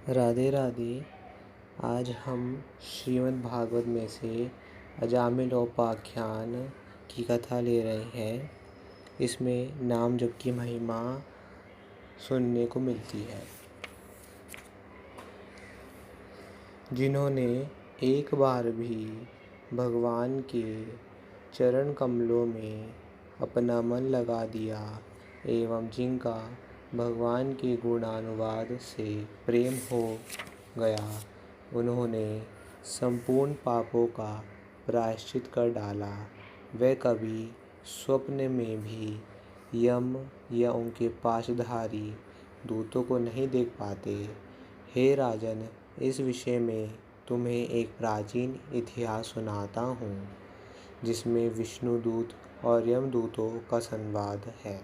राधे राधे। आज हम श्रीमद् भागवत में से अजामिलोपाख्यान की कथा ले रहे हैं। इसमें नाम जप की महिमा सुनने को मिलती है। जिन्होंने एक बार भी भगवान के चरण कमलों में अपना मन लगा दिया एवं जिनका भगवान के गुणानुवाद से प्रेम हो गया, उन्होंने संपूर्ण पापों का प्रायश्चित कर डाला। वे कभी स्वप्न में भी यम या उनके पाशधारी दूतों को नहीं देख पाते। हे राजन, इस विषय में तुम्हें एक प्राचीन इतिहास सुनाता हूँ, जिसमें विष्णुदूत और यमदूतों का संवाद है।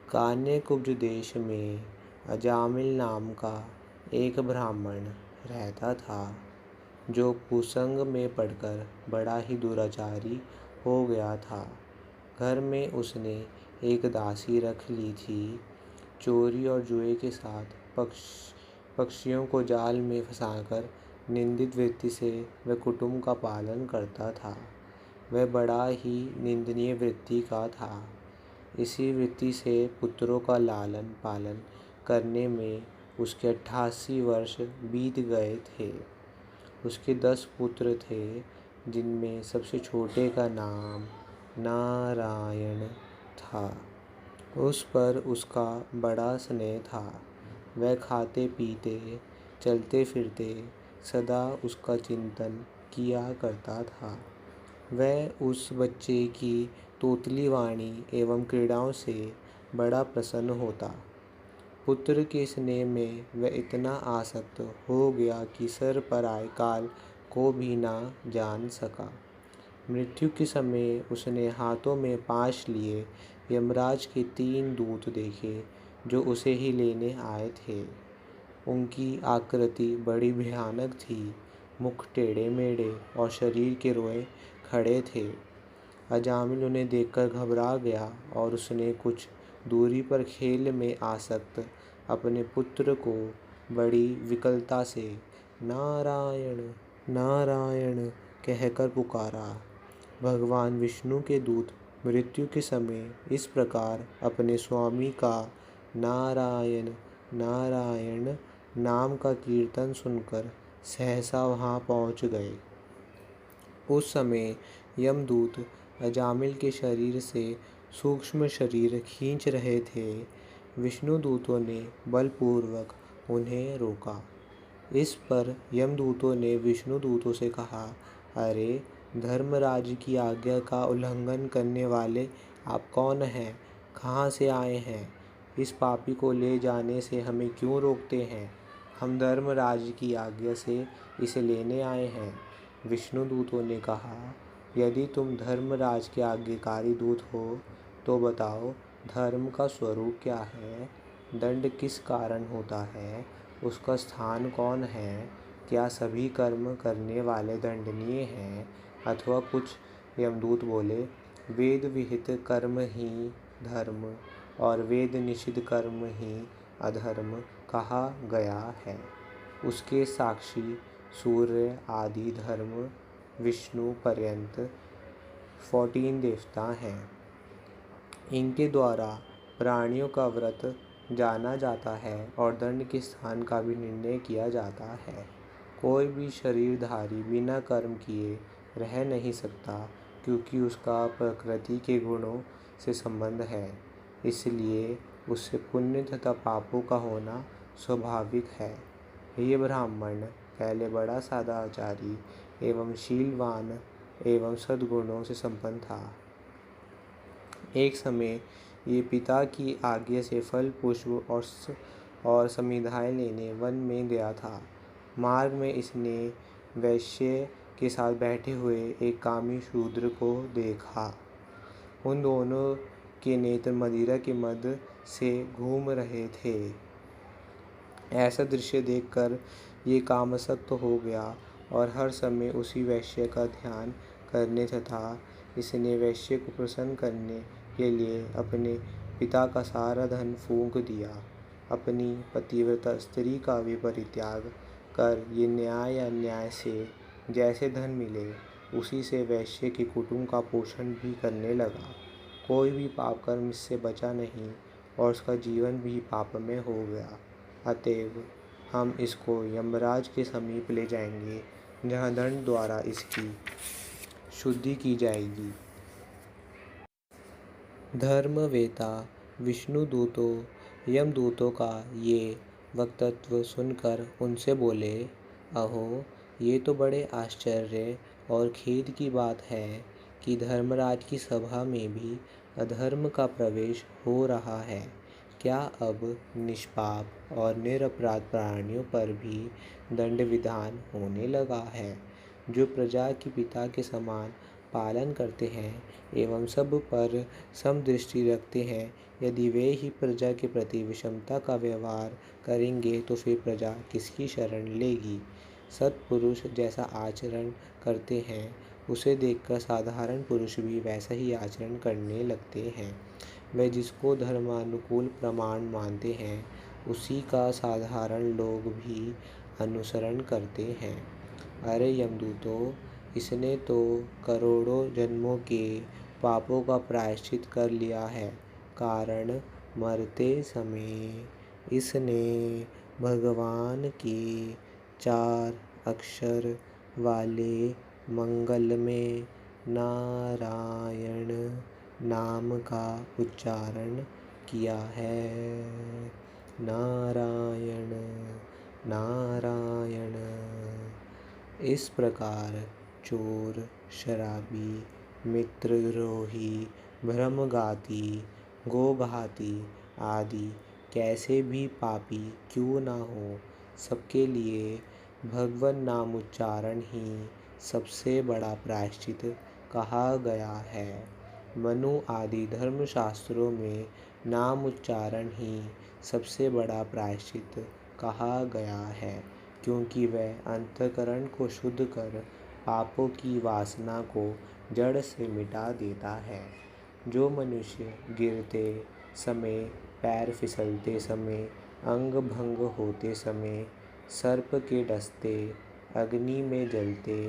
कान्यकुब्ज देश में अजामिल नाम का एक ब्राह्मण रहता था, जो कुसंग में पड़कर बड़ा ही दुराचारी हो गया था। घर में उसने एक दासी रख ली थी। चोरी और जुए के साथ पक्षियों को जाल में फंसाकर निंदित वृत्ति से वह कुटुंब का पालन करता था। वह बड़ा ही निंदनीय वृत्ति का था। इसी वृत्ति से पुत्रों का लालन पालन करने में उसके 88 वर्ष बीत गए थे। उसके 10 पुत्र थे, जिनमें सबसे छोटे का नाम नारायण था। उस पर उसका बड़ा स्नेह था। वह खाते पीते चलते फिरते सदा उसका चिंतन किया करता था। वह उस बच्चे की तोतली वाणी एवं क्रीड़ाओं से बड़ा प्रसन्न होता। पुत्र के स्नेह में वह इतना आसक्त हो गया कि सर पर आए काल को भी ना जान सका। मृत्यु के समय उसने हाथों में पाश लिए यमराज के 3 दूत देखे, जो उसे ही लेने आए थे। उनकी आकृति बड़ी भयानक थी। मुख टेढ़े मेढ़े और शरीर के रोए खड़े थे। अजामिल उन्हें देखकर घबरा गया और उसने कुछ दूरी पर खेल में आसक्त अपने पुत्र को बड़ी विकलता से नारायण नारायण कहकर पुकारा। भगवान विष्णु के दूत मृत्यु के समय इस प्रकार अपने स्वामी का नारायण नारायण नाम का कीर्तन सुनकर सहसा वहाँ पहुँच गए। उस समय यमदूत अजामिल के शरीर से सूक्ष्म शरीर खींच रहे थे। विष्णुदूतों ने बलपूर्वक उन्हें रोका। इस पर यमदूतों ने विष्णुदूतों से कहा, अरे धर्मराज की आज्ञा का उल्लंघन करने वाले आप कौन हैं? कहाँ से आए हैं? इस पापी को ले जाने से हमें क्यों रोकते हैं? हम धर्मराज की आज्ञा से इसे लेने आए हैं। विष्णुदूतों ने कहा, यदि तुम धर्मराज के आज्ञाकारी दूत हो तो बताओ, धर्म का स्वरूप क्या है? दंड किस कारण होता है? उसका स्थान कौन है? क्या सभी कर्म करने वाले दंडनीय हैं अथवा कुछ? यमदूत बोले, वेद विहित कर्म ही धर्म और वेद निषिद्ध कर्म ही अधर्म कहा गया है। उसके साक्षी सूर्य आदि धर्म विष्णु पर्यंत 14 देवता हैं। इनके द्वारा प्राणियों का व्रत जाना जाता है और दंड के स्थान का भी निर्णय किया जाता है। कोई भी शरीरधारी बिना कर्म किए रह नहीं सकता, क्योंकि उसका प्रकृति के गुणों से संबंध है। इसलिए उससे पुण्य तथा पापों का होना स्वाभाविक है। ये ब्राह्मण पहले बड़ा सदाचारी एवं शीलवान एवं सद्गुणों से संपन्न था। एक समय ये पिता की आज्ञा से फल पुष्प और समिधाएं लेने वन में गया था। मार्ग में इसने वैश्य के साथ बैठे हुए एक कामी शूद्र को देखा। उन दोनों के नेत्र मदिरा के मद से घूम रहे थे। ऐसा दृश्य देखकर ये कामासक्त हो गया और हर समय उसी वैश्य का ध्यान करने तथा इसने वैश्य को प्रसन्न करने के लिए अपने पिता का सारा धन फूंक दिया। अपनी पतिव्रता स्त्री का भी परित्याग कर ये न्याय या अन्याय से जैसे धन मिले उसी से वैश्य के कुटुंब का पोषण भी करने लगा। कोई भी पाप कर्म इससे बचा नहीं और उसका जीवन भी पाप में हो गया। अतएव हम इसको यमराज के समीप ले जाएंगे, जहाँ दंड द्वारा इसकी शुद्धि की जाएगी। धर्मवेता विष्णुदूतों यमदूतों का ये वक्तव्य सुनकर उनसे बोले, अहो, ये तो बड़े आश्चर्य और खेद की बात है कि धर्मराज की सभा में भी अधर्म का प्रवेश हो रहा है। क्या अब निष्पाप और निरपराध प्राणियों पर भी दंड विधान होने लगा है? जो प्रजा के पिता के समान पालन करते हैं एवं सब पर समदृष्टि रखते हैं, यदि वे ही प्रजा के प्रति विषमता का व्यवहार करेंगे तो फिर प्रजा किसकी शरण लेगी? सत्पुरुष जैसा आचरण करते हैं उसे देखकर साधारण पुरुष भी वैसा ही आचरण करने लगते हैं। वे जिसको धर्मानुकूल प्रमाण मानते हैं उसी का साधारण लोग भी अनुसरण करते हैं। अरे यमदूतों, इसने तो करोड़ों जन्मों के पापों का प्रायश्चित कर लिया है। कारण मरते समय इसने भगवान के 4 अक्षर वाले मंगलमय नारायण नाम का उच्चारण किया है। नारायण नारायण। इस प्रकार चोर, शराबी, मित्रद्रोही, भ्रमघाती, गोघाती आदि कैसे भी पापी क्यों ना हो, सबके लिए भगवन नाम उच्चारण ही सबसे बड़ा प्रायश्चित कहा गया है। मनु आदि धर्मशास्त्रों में नाम उच्चारण ही सबसे बड़ा प्रायश्चित कहा गया है, क्योंकि वह अंतःकरण को शुद्ध कर पापों की वासना को जड़ से मिटा देता है। जो मनुष्य गिरते समय, पैर फिसलते समय, अंग भंग होते समय, सर्प के डसते, अग्नि में जलते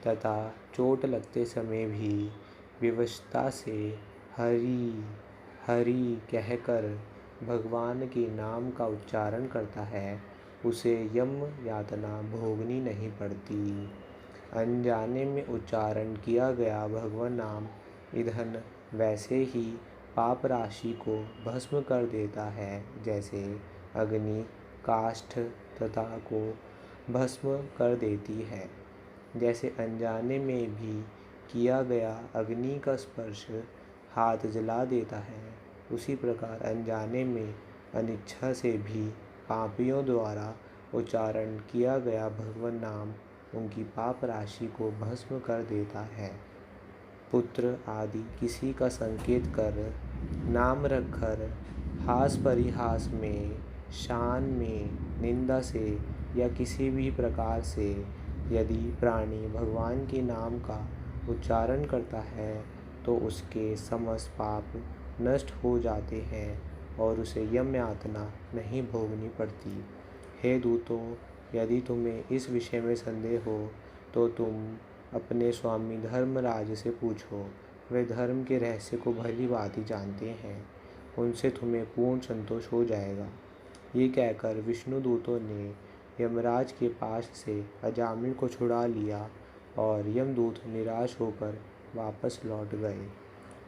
तथा चोट लगते समय भी विवशता से हरि हरि कहकर भगवान के नाम का उच्चारण करता है, उसे यम यातना भोगनी नहीं पड़ती। अनजाने में उच्चारण किया गया भगवान नाम ईंधन वैसे ही पाप राशि को भस्म कर देता है, जैसे अग्नि काष्ठ तथा को भस्म कर देती है। जैसे अनजाने में भी किया गया अग्नि का स्पर्श हाथ जला देता है, उसी प्रकार अनजाने में अनिच्छा से भी पापियों द्वारा उच्चारण किया गया भगवान नाम उनकी पाप राशि को भस्म कर देता है। पुत्र आदि किसी का संकेत कर, नाम रखकर, हास परिहास में, शान में, निंदा से या किसी भी प्रकार से यदि प्राणी भगवान के नाम का उच्चारण करता है तो उसके समस्त पाप नष्ट हो जाते हैं और उसे यम यातना नहीं भोगनी पड़ती। हे दूतों, यदि तुम्हें इस विषय में संदेह हो तो तुम अपने स्वामी धर्मराज से पूछो, वे धर्म के रहस्य को भली भांति जानते हैं, उनसे तुम्हें पूर्ण संतोष हो जाएगा। ये कहकर विष्णुदूतों ने यमराज के पास से अजामिल को छुड़ा लिया और यमदूत निराश होकर वापस लौट गए।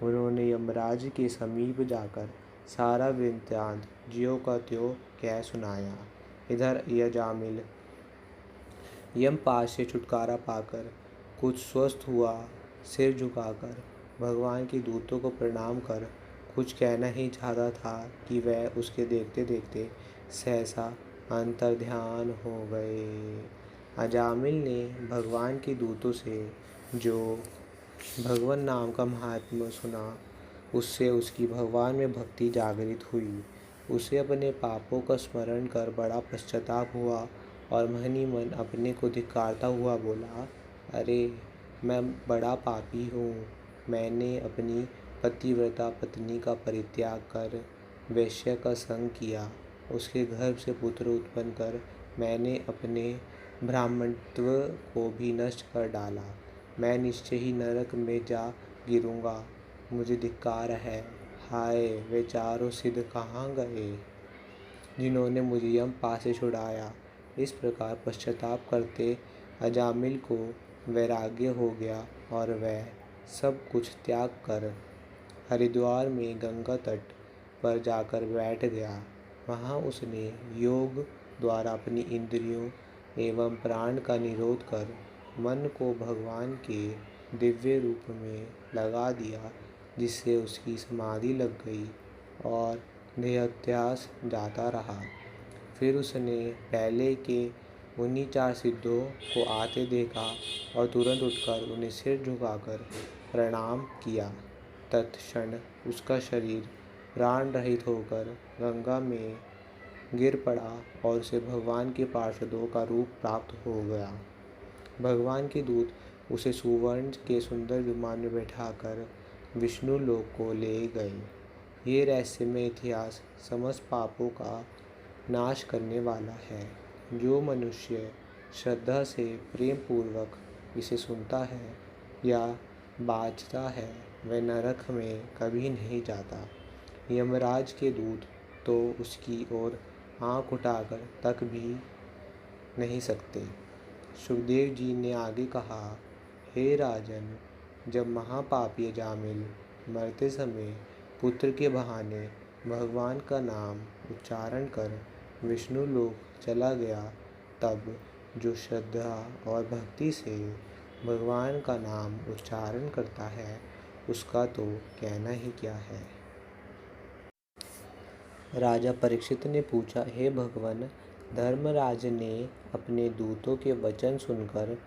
उन्होंने यमराज के समीप जाकर सारा वृत्तांत ज्यों का त्यों कह सुनाया। इधर अजामिल यमपाश से छुटकारा पाकर कुछ स्वस्थ हुआ। सिर झुकाकर भगवान के दूतों को प्रणाम कर कुछ कहना ही चाहता था कि वह उसके देखते देखते सहसा अंतर्ध्यान हो गए। अजामिल ने भगवान के दूतों से जो भगवान नाम का महात्म्य सुना, उससे उसकी भगवान में भक्ति जागृत हुई। उसे अपने पापों का स्मरण कर बड़ा पश्चाताप हुआ और मन ही मन अपने को धिक्कारता हुआ बोला, अरे मैं बड़ा पापी हूँ। मैंने अपनी पतिव्रता पत्नी का परित्याग कर वेश्या का संग किया। उसके गर्भ से पुत्र उत्पन्न कर मैंने अपने ब्राह्मणत्व को भी नष्ट कर डाला। मैं निश्चय ही नरक में जा गिरूंगा। मुझे धिक्कार है। हाय, वे चारों सिद्ध कहाँ गए जिन्होंने मुझे यमपाश से छुड़ाया। इस प्रकार पश्चाताप करते अजामिल को वैराग्य हो गया और वह सब कुछ त्याग कर हरिद्वार में गंगा तट पर जाकर बैठ गया। वहाँ उसने योग द्वारा अपनी इंद्रियों एवं प्राण का निरोध कर मन को भगवान के दिव्य रूप में लगा दिया, जिससे उसकी समाधि लग गई और देहाध्यास जाता रहा। फिर उसने पहले के उन्हीं 4 सिद्धों को आते देखा और तुरंत उठकर उन्हें सिर झुकाकर प्रणाम किया। तत्क्षण उसका शरीर प्राण रहित होकर गंगा में गिर पड़ा और उसे भगवान के पार्षदों का रूप प्राप्त हो गया। भगवान के दूत उसे सुवर्ण के सुंदर विमान में बैठाकर विष्णु लोक को ले गए। ये रहस्यमय इतिहास समस्त पापों का नाश करने वाला है। जो मनुष्य श्रद्धा से प्रेम पूर्वक इसे सुनता है या बाजता है, वह नरक में कभी नहीं जाता। यमराज के दूत तो उसकी ओर आँख उठाकर तक भी नहीं सकते। सुखदेव जी ने आगे कहा, हे राजन, जब महापापी अजामिल मरते समय पुत्र के बहाने भगवान का नाम उच्चारण कर विष्णु लोक चला गया, तब जो श्रद्धा और भक्ति से भगवान का नाम उच्चारण करता है, उसका तो कहना ही क्या है। राजा परीक्षित ने पूछा, हे भगवान, धर्मराज ने अपने दूतों के वचन सुनकर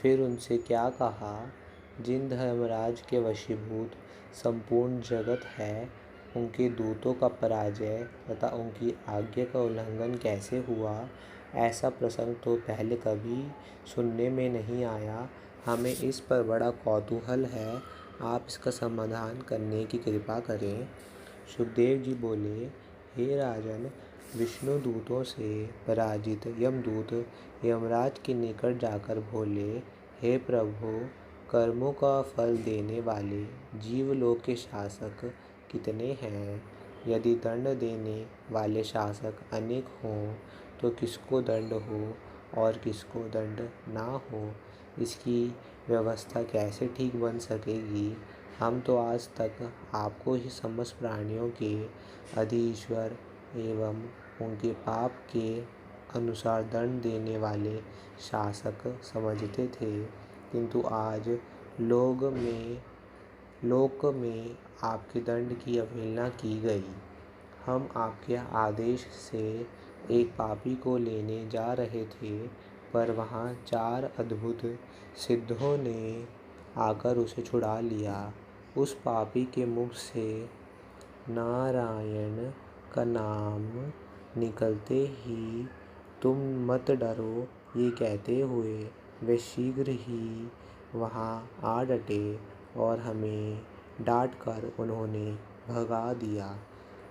फिर उनसे क्या कहा? जिन धर्मराज के वशीभूत संपूर्ण जगत है, उनके दूतों का पराजय तथा उनकी आज्ञा का उल्लंघन कैसे हुआ? ऐसा प्रसंग तो पहले कभी सुनने में नहीं आया। हमें इस पर बड़ा कौतूहल है। आप इसका समाधान करने की कृपा करें। सुखदेव जी बोले, हे राजन, विष्णु दूतों से पराजित यमदूत यमराज के निकट जाकर बोले, हे प्रभु, कर्मों का फल देने वाले जीवलोक के शासक कितने हैं? यदि दंड देने वाले शासक अनेक हों तो किसको दंड हो और किसको दंड ना हो, इसकी व्यवस्था कैसे ठीक बन सकेगी? हम तो आज तक आपको ही समस्त प्राणियों के अधीश्वर एवं उनके पाप के अनुसार दंड देने वाले शासक समझते थे, किंतु आज लोक में आपके दंड की अवहेलना की गई। हम आपके आदेश से एक पापी को लेने जा रहे थे, पर वहाँ 4 अद्भुत सिद्धों ने आकर उसे छुड़ा लिया। उस पापी के मुख से नारायण का नाम निकलते ही तुम मत डरो, ये कहते हुए वे शीघ्र ही वहाँ आ डटे और हमें डांटकर उन्होंने भगा दिया।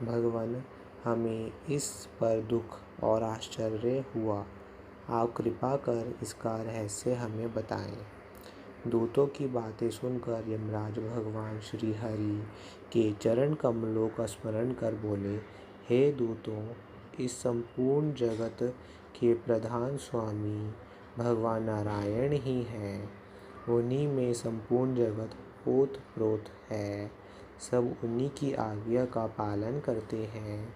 भगवान, हमें इस पर दुख और आश्चर्य हुआ। आप कृपा कर इसका रहस्य हमें बताएं। दूतों की बातें सुनकर यमराज भगवान श्री हरि के चरण कमलों का स्मरण कर बोले, हे दूतों, इस संपूर्ण जगत के प्रधान स्वामी भगवान नारायण ही हैं। उन्हीं में संपूर्ण जगत ओत-प्रोत है। सब उन्हीं की आज्ञा का पालन करते हैं।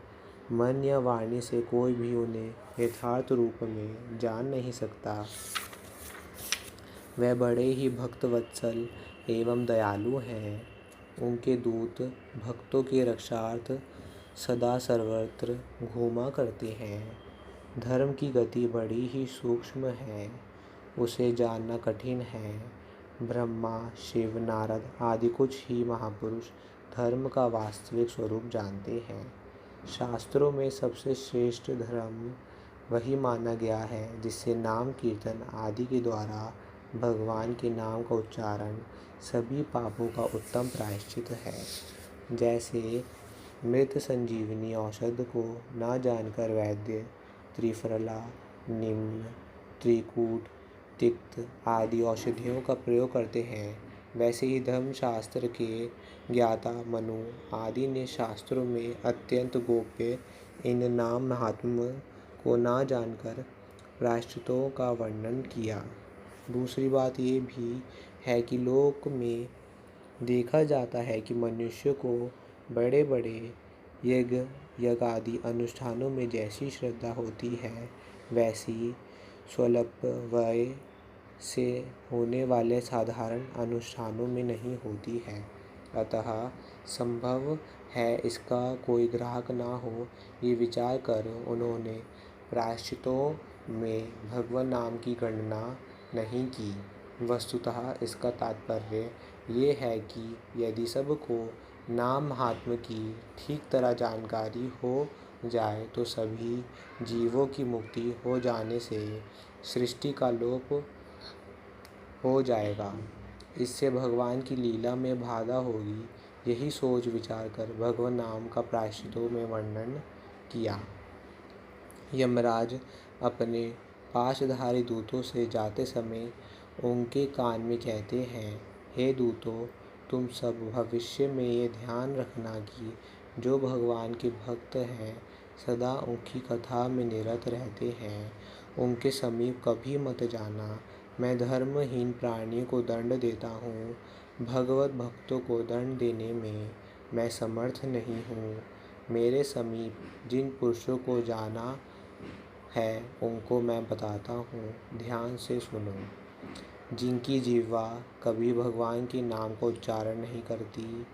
मन या वाणी से कोई भी उन्हें यथार्थ रूप में जान नहीं सकता। वह बड़े ही भक्तवत्सल एवं दयालु हैं। उनके दूत भक्तों की रक्षार्थ सदा सर्वत्र घूमा करते हैं। धर्म की गति बड़ी ही सूक्ष्म है, उसे जानना कठिन है। ब्रह्मा, शिव, नारद आदि कुछ ही महापुरुष धर्म का वास्तविक स्वरूप जानते हैं। शास्त्रों में सबसे श्रेष्ठ धर्म वही माना गया है जिससे नाम कीर्तन आदि के द्वारा भगवान के नाम का उच्चारण सभी पापों का उत्तम प्रायश्चित है। जैसे मृत संजीवनी औषध को ना जानकर वैद्य त्रिफला, निम्न, त्रिकूट, तिक्त आदि औषधियों का प्रयोग करते हैं। वैसे ही धर्मशास्त्र के ज्ञाता मनु आदि ने शास्त्रों में अत्यंत गोप्य इन नाम महात्म्य को ना जानकर प्रायश्चितों का वर्णन किया। दूसरी बात ये भी है कि लोक में देखा जाता है कि मनुष्य को बड़े बड़े यज्ञ आदि अनुष्ठानों में जैसी श्रद्धा होती है, वैसी स्वल्प व्यय से होने वाले साधारण अनुष्ठानों में नहीं होती है। अतः संभव है इसका कोई ग्राहक ना हो, ये विचार कर उन्होंने प्रायश्चितों में भगवान नाम की गणना नहीं की। वस्तुतः इसका तात्पर्य ये है कि यदि सबको नाम महात्म्य की ठीक तरह जानकारी हो जाए तो सभी जीवों की मुक्ति हो जाने से सृष्टि का लोप हो जाएगा। इससे भगवान की लीला में बाधा होगी। यही सोच विचार कर भगवान नाम का प्रायश्चितों में वर्णन किया। यमराज अपने पाशधारी दूतों से जाते समय उनके कान में कहते हैं, हे दूतों, तुम सब भविष्य में ये ध्यान रखना कि जो भगवान के भक्त हैं, सदा उनकी कथा में निरत रहते हैं, उनके समीप कभी मत जाना। मैं धर्महीन प्राणी को दंड देता हूँ, भगवत भक्तों को दंड देने में मैं समर्थ नहीं हूँ। मेरे समीप जिन पुरुषों को जाना है उनको मैं बताता हूँ, ध्यान से सुनो। जिनकी जिह्वा कभी भगवान के नाम का उच्चारण नहीं करती,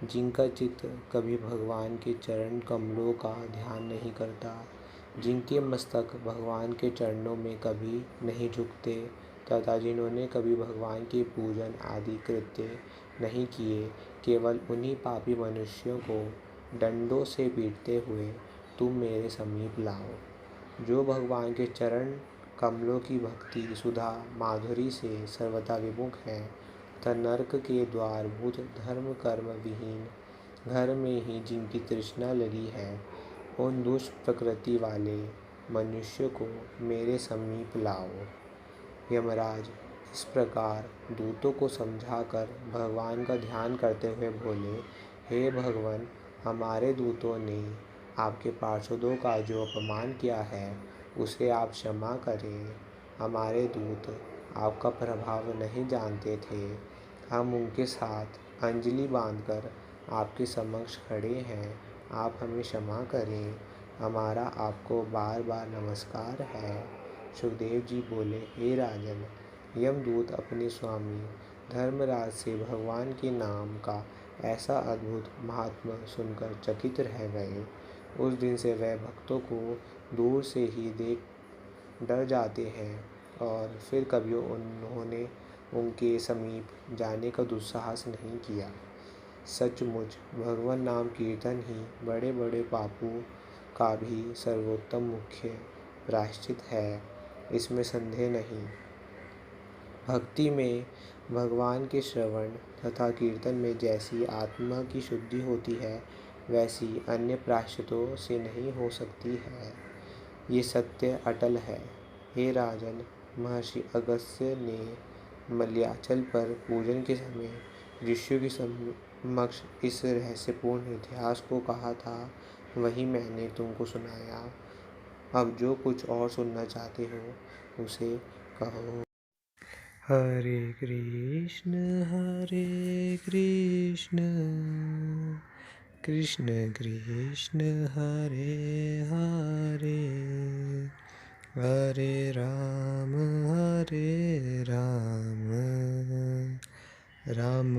जिनका चित्त कभी भगवान के चरण कमलों का ध्यान नहीं करता, जिनके मस्तक भगवान के चरणों में कभी नहीं झुकते तथा जिन्होंने कभी भगवान के पूजन आदि कृत्य नहीं किए, केवल उन्हीं पापी मनुष्यों को डंडों से पीटते हुए तुम मेरे समीप लाओ। जो भगवान के चरण कमलों की भक्ति सुधा माधुरी से सर्वथा विमुख हैं तथा नरक के द्वारभूत धर्म कर्म विहीन घर में ही जिनकी तृष्णा लगी है, उन दुष्ट प्रकृति वाले मनुष्य को मेरे समीप लाओ। यमराज इस प्रकार दूतों को समझाकर भगवान का ध्यान करते हुए बोले, हे भगवान, हमारे दूतों ने आपके पार्षदों का जो अपमान किया है उसे आप क्षमा करें। हमारे दूत आपका प्रभाव नहीं जानते थे। हम उनके साथ अंजलि बांधकर आपके समक्ष खड़े हैं। आप हमें क्षमा करें। हमारा आपको बार बार नमस्कार है। सुखदेव जी बोले, हे राजन, यमदूत अपने स्वामी धर्मराज से भगवान के नाम का ऐसा अद्भुत महात्म्य सुनकर चकित रह गए। उस दिन से वह भक्तों को दूर से ही देख डर जाते हैं और फिर कभी उन्होंने उनके समीप जाने का दुस्साहस नहीं किया। सचमुच भगवान नाम कीर्तन ही बड़े बड़े पापों का भी सर्वोत्तम मुख्य प्रायश्चित है, इसमें संदेह नहीं। भक्ति में भगवान के श्रवण तथा कीर्तन में जैसी आत्मा की शुद्धि होती है, वैसी अन्य प्रायश्चितों से नहीं हो सकती है। ये सत्य अटल है। हे राजन, महर्षि अगस्त्य ने मलयाचल पर पूजन के समय ऋषियों के समक्ष इस रहस्यपूर्ण इतिहास को कहा था, वही मैंने तुमको सुनाया। अब जो कुछ और सुनना चाहते हो उसे कहो। हरे कृष्ण कृष्ण कृष्ण हरे हरे, हरे राम राम